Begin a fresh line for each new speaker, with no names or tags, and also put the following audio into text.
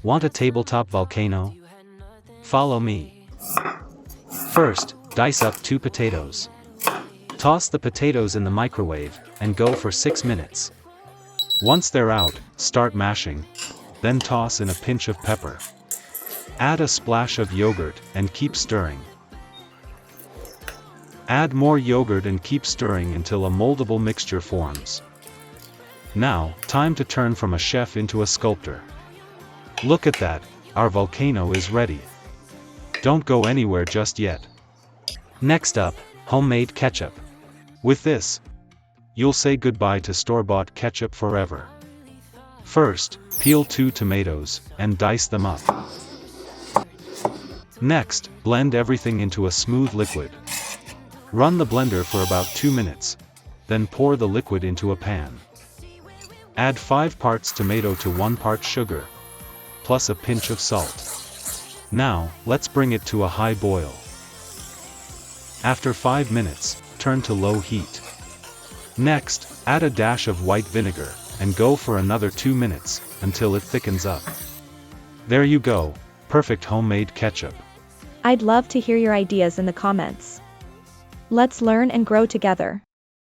Want a tabletop volcano? Follow me. First, dice up 2 potatoes. Toss the potatoes in the microwave, and go for 6 minutes. Once they're out, start mashing, then toss in a pinch of pepper. Add a splash of yogurt, and keep stirring. Add more yogurt and keep stirring until a moldable mixture forms. Now, time to turn from a chef into a sculptor. Look at that, our volcano is ready. Don't go anywhere just yet. Next up, homemade ketchup. With this, you'll say goodbye to store-bought ketchup forever. First, peel 2 tomatoes, and dice them up. Next, blend everything into a smooth liquid. Run the blender for about 2 minutes, then pour the liquid into a pan. Add 5 parts tomato to 1 part sugar, plus a pinch of salt. Now, let's bring it to a high boil. After 5 minutes, turn to low heat. Next, add a dash of white vinegar, and go for another 2 minutes, until it thickens up. There you go, perfect homemade ketchup.
I'd love to hear your ideas in the comments. Let's learn and grow together.